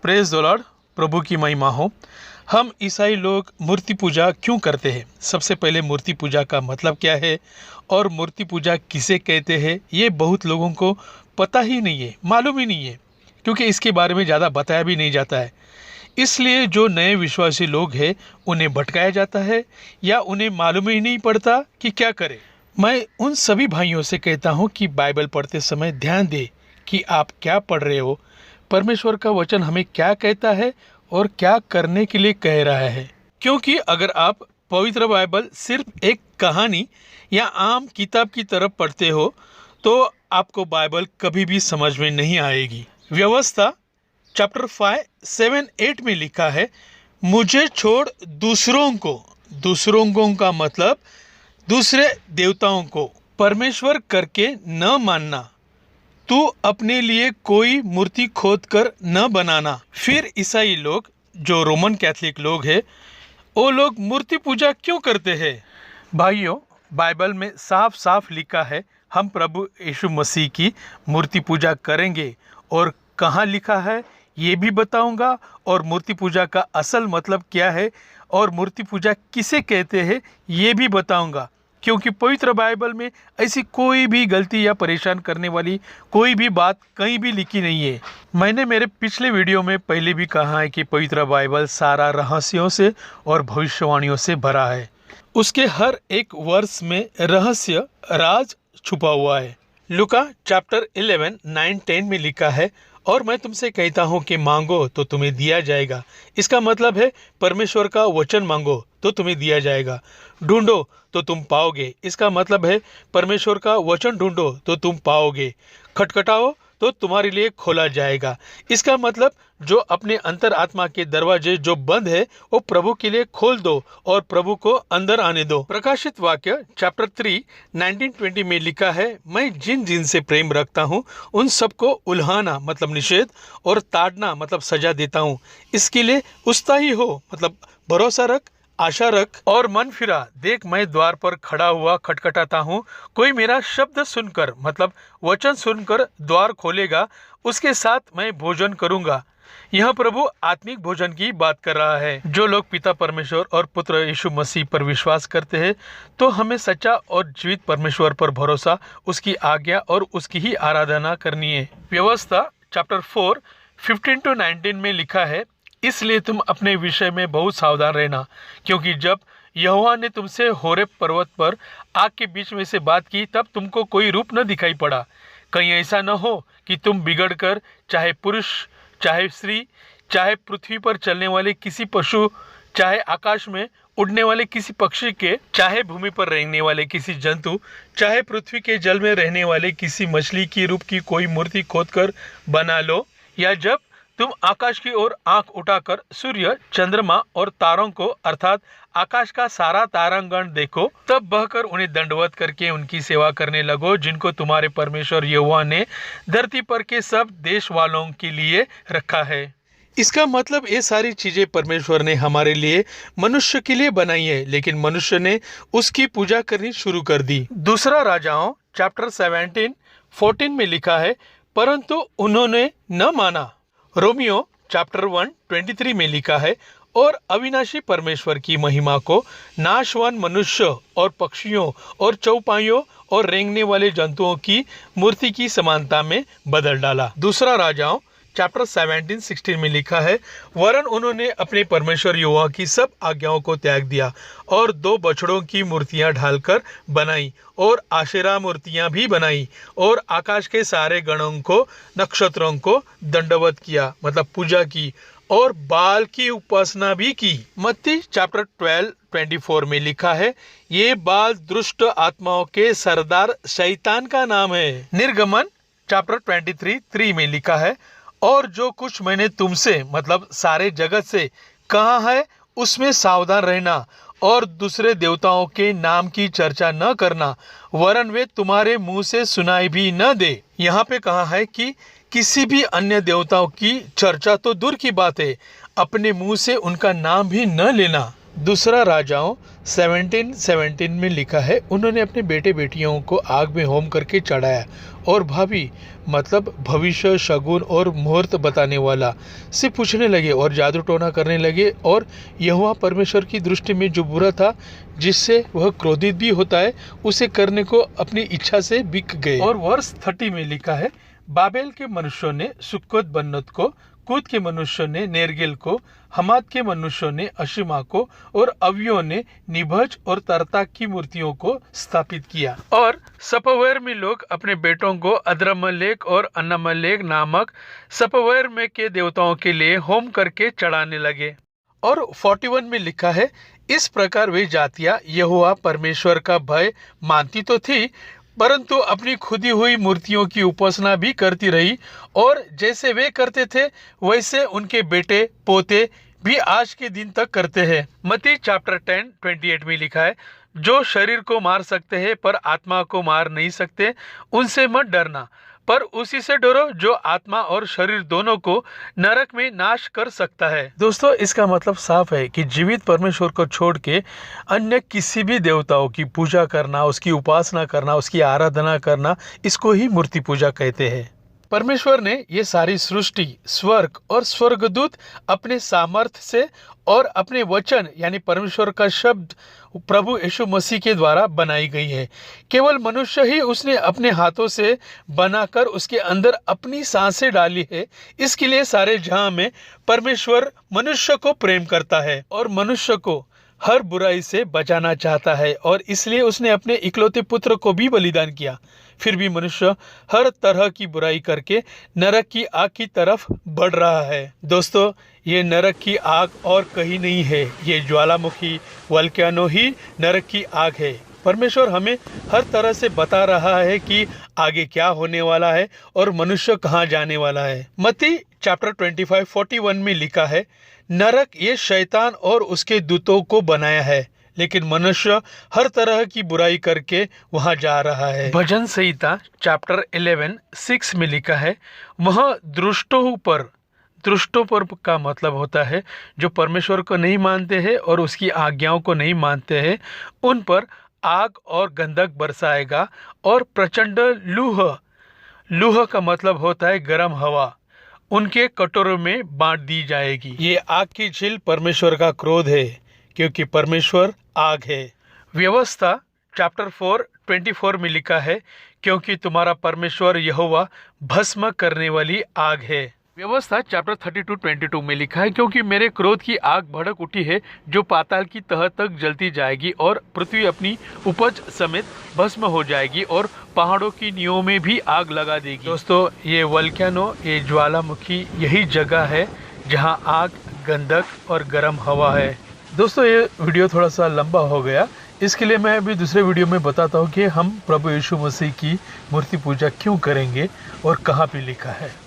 Praise the Lord. प्रभु की महिमा हो। हम ईसाई लोग मूर्ति पूजा क्यों करते हैं? सबसे पहले मूर्ति पूजा का मतलब क्या है और मूर्ति पूजा किसे कहते हैं, ये बहुत लोगों को पता ही नहीं है, मालूम ही नहीं है, क्योंकि इसके बारे में ज़्यादा बताया भी नहीं जाता है। इसलिए जो नए विश्वासी लोग हैं उन्हें भटकाया जाता है या उन्हें मालूम ही नहीं पड़ता कि क्या करें। मैं उन सभी भाइयों से कहता हूँ कि बाइबल पढ़ते समय ध्यान दे कि आप क्या पढ़ रहे हो, परमेश्वर का वचन हमें क्या कहता है और क्या करने के लिए कह रहा है। क्योंकि अगर आप पवित्र बाइबल सिर्फ एक कहानी या आम किताब की तरफ पढ़ते हो तो आपको बाइबल कभी भी समझ में नहीं आएगी। व्यवस्था चैप्टर 5, 7, 8 में लिखा है, मुझे छोड़ दूसरों को का मतलब दूसरे देवताओं को परमेश्वर करके न मानना, तू अपने लिए कोई मूर्ति खोद कर न बनाना। फिर ईसाई लोग जो रोमन कैथोलिक लोग हैं वो लोग मूर्ति पूजा क्यों करते हैं? भाइयों, बाइबल में साफ साफ लिखा है हम प्रभु यीशु मसीह की मूर्ति पूजा करेंगे, और कहाँ लिखा है ये भी बताऊंगा, और मूर्ति पूजा का असल मतलब क्या है और मूर्ति पूजा किसे कहते हैं ये भी बताऊंगा। क्योंकि पवित्र बाइबल में ऐसी कोई भी गलती या परेशान करने वाली कोई भी बात कहीं भी लिखी नहीं है। मैंने मेरे पिछले वीडियो में पहले भी कहा है कि पवित्र बाइबल सारा रहस्यों से और भविष्यवाणियों से भरा है। उसके हर एक वर्ष में रहस्य, राज छुपा हुआ है। लूका चैप्टर 11, 9, 10 में लिखा है, और मैं तुमसे कहता हूँ कि मांगो तो तुम्हें दिया जाएगा। इसका मतलब है परमेश्वर का वचन मांगो तो तुम्हें दिया जाएगा। ढूंढो तो तुम पाओगे। इसका मतलब है परमेश्वर का वचन ढूंढो तो तुम पाओगे। खटखटाओ तो तुम्हारे लिए खोला जाएगा। इसका मतलब जो अपने अंतर आत्मा के दरवाजे जो बंद है वो प्रभु के लिए खोल दो और प्रभु को अंदर आने दो। प्रकाशित वाक्य चैप्टर 3, 19-20 में लिखा है, मैं जिन जिन से प्रेम रखता हूँ उन सबको उल्हाना मतलब निषेध और ताड़ना मतलब सजा देता हूँ। इसके लिए उत्साही हो मतलब भरोसा रख, आशा रख और मन फिरा। देख मैं द्वार पर खड़ा हुआ खटखटाता हूँ, कोई मेरा शब्द सुनकर मतलब वचन सुनकर द्वार खोलेगा, उसके साथ मैं भोजन करूंगा। यह प्रभु आत्मिक भोजन की बात कर रहा है। जो लोग पिता परमेश्वर और पुत्र यीशु मसीह पर विश्वास करते हैं तो हमें सच्चा और जीवित परमेश्वर पर भरोसा, उसकी आज्ञा और उसकी ही आराधना करनी है। व्यवस्था चैप्टर 4, 15-19 में लिखा है, इसलिए तुम अपने विषय में बहुत सावधान रहना, क्योंकि जब यहोवा ने तुमसे होरेब पर्वत पर आग के बीच में से बात की तब तुमको कोई रूप न दिखाई पड़ा। कहीं ऐसा न हो कि तुम बिगड़ कर चाहे पुरुष, चाहे स्त्री, चाहे पृथ्वी पर चलने वाले किसी पशु, चाहे आकाश में उड़ने वाले किसी पक्षी के, चाहे भूमि पर रहने वाले किसी जंतु, चाहे पृथ्वी के जल में रहने वाले किसी मछली की रूप की कोई मूर्ति खोदकर बना लो, या जब तुम आकाश की ओर आंख उठाकर सूर्य, चंद्रमा और तारों को अर्थात आकाश का सारा तारांगण देखो, तब बहकर उन्हें दंडवत करके उनकी सेवा करने लगो, जिनको तुम्हारे परमेश्वर यहोवा ने धरती पर के सब देश वालों के लिए रखा है। इसका मतलब ये सारी चीजें परमेश्वर ने हमारे लिए, मनुष्य के लिए बनाई है, लेकिन मनुष्य ने उसकी पूजा करनी शुरू कर दी। दूसरा राजाओं चैप्टर 17, 14 में लिखा है, परंतु उन्होंने न माना। रोमियो चैप्टर 1, 23 में लिखा है, और अविनाशी परमेश्वर की महिमा को नाशवान मनुष्य और पक्षियों और चौपाइयों और रेंगने वाले जंतुओं की मूर्ति की समानता में बदल डाला। दूसरा राजाओं चैप्टर 17, 16 में लिखा है, वरन उन्होंने अपने परमेश्वर यहोवा की सब आज्ञाओं को त्याग दिया और 2 बछड़ों की मूर्तियां ढालकर बनाई और आशेरा मूर्तियां भी बनाई और आकाश के सारे गणों को, नक्षत्रों को दंडवत किया मतलब पूजा की, और बाल की उपासना भी की। मत्ती चैप्टर 12, 24 में लिखा है, ये बाल दुष्ट आत्माओं के सरदार शैतान का नाम है। निर्गमन चैप्टर 23, 3 में लिखा है, और जो कुछ मैंने तुमसे मतलब सारे जगत से कहा है उसमें सावधान रहना और दूसरे देवताओं के नाम की चर्चा न करना, वरन वे तुम्हारे मुंह से सुनाई भी न दे। यहाँ पे कहा है कि किसी भी अन्य देवताओं की चर्चा तो दूर की बात है, अपने मुंह से उनका नाम भी न लेना। दूसरा राजाओं 17:17 में लिखा है, उन्होंने अपने बेटे बेटियों को आग में होम करके चढ़ाया और भाभी मतलब भविष्य, शगुन और मुहूर्त बताने वाला से पूछने लगे और जादू टोना करने लगे। और यहोवा परमेश्वर की दृष्टि में जो बुरा था, जिससे वह क्रोधित भी होता है, उसे करने को अपनी इच्छा से बिक गए। और वर्ष 30 में लिखा है, बाबेल के मनुष्यों ने सुक्कोत बन्नोत को, कूद के मनुष्यों ने नेर्गेल को, हमाद के मनुष्यों ने अशिमा को और अवियों ने निभज और तरता की मूर्तियों को स्थापित किया। और सपवैर में लोग अपने बेटों को अद्रमलेक और अन्नमलेक नामक सपवैर में के देवताओं के लिए होम करके चढ़ाने लगे। और 41 में लिखा है, इस प्रकार वे जातियां यहोवा परमेश्वर का भय मानती तो थी, परंतु अपनी खुदी हुई मूर्तियों की उपासना भी करती रही, और जैसे वे करते थे वैसे उनके बेटे पोते भी आज के दिन तक करते हैं। मत्ती चैप्टर 10:28 में लिखा है, जो शरीर को मार सकते हैं पर आत्मा को मार नहीं सकते, उनसे मत डरना, पर उसी से डरो जो आत्मा और शरीर दोनों को नरक में नाश कर सकता है। दोस्तों, इसका मतलब साफ है कि जीवित परमेश्वर को छोड़ के अन्य किसी भी देवताओं की पूजा करना, उसकी उपासना करना, उसकी आराधना करना, इसको ही मूर्ति पूजा कहते हैं। परमेश्वर ने ये सारी सृष्टि, स्वर्ग और स्वर्गदूत अपने सामर्थ्य से और अपने वचन यानी परमेश्वर का शब्द प्रभु यीशु मसीह के द्वारा बनाई गई है। केवल मनुष्य ही उसने अपने हाथों से बनाकर उसके अंदर अपनी सांसें डाली है। इसके लिए सारे जहां में परमेश्वर मनुष्य को प्रेम करता है और मनुष्य को हर बुराई से बचाना चाहता है, और इसलिए उसने अपने इकलौते पुत्र को भी बलिदान किया। फिर भी मनुष्य हर तरह की बुराई करके नरक की आग की तरफ बढ़ रहा है। दोस्तों, ये नरक की आग और कहीं नहीं है, ये ज्वालामुखी वल्क्यानो ही नरक की आग है। परमेश्वर हमें हर तरह से बता रहा है कि आगे क्या होने वाला है और मनुष्य कहाँ जाने वाला है। मत्ती चैप्टर 25:41 में लिखा है, नरक ये शैतान और उसके दूतों को बनाया है, लेकिन मनुष्य हर तरह की बुराई करके वहां जा रहा है। भजन संहिता चैप्टर 11:6 में लिखा है, वह दुष्टों पर का मतलब होता है जो परमेश्वर को नहीं मानते हैं और उसकी आज्ञाओं को नहीं मानते हैं, उन पर आग और गंधक बरसाएगा और प्रचंड लूह का मतलब होता है गर्म हवा, उनके कटोरों में बांट दी जाएगी। ये आग की झील परमेश्वर का क्रोध है, क्योंकि परमेश्वर आग है। व्यवस्था चैप्टर 4:24 में लिखा है, क्योंकि तुम्हारा परमेश्वर यहोवा भस्म करने वाली आग है। व्यवस्था चैप्टर 32:22 में लिखा है, क्योंकि मेरे क्रोध की आग भड़क उठी है, जो पाताल की तह तक जलती जाएगी और पृथ्वी अपनी उपज समेत भस्म हो जाएगी और पहाड़ों की नींवों में भी आग लगा देगी। दोस्तों, ये वल्क्यानो, ये ज्वालामुखी यही जगह है जहां आग, गंधक और गर्म हवा है। दोस्तों, ये वीडियो थोड़ा सा लंबा हो गया, इसके लिए मैं अभी दूसरे वीडियो में बताता हूँ कि हम प्रभु यीशु मसीह की मूर्ति पूजा क्यों करेंगे और कहाँ पे लिखा है।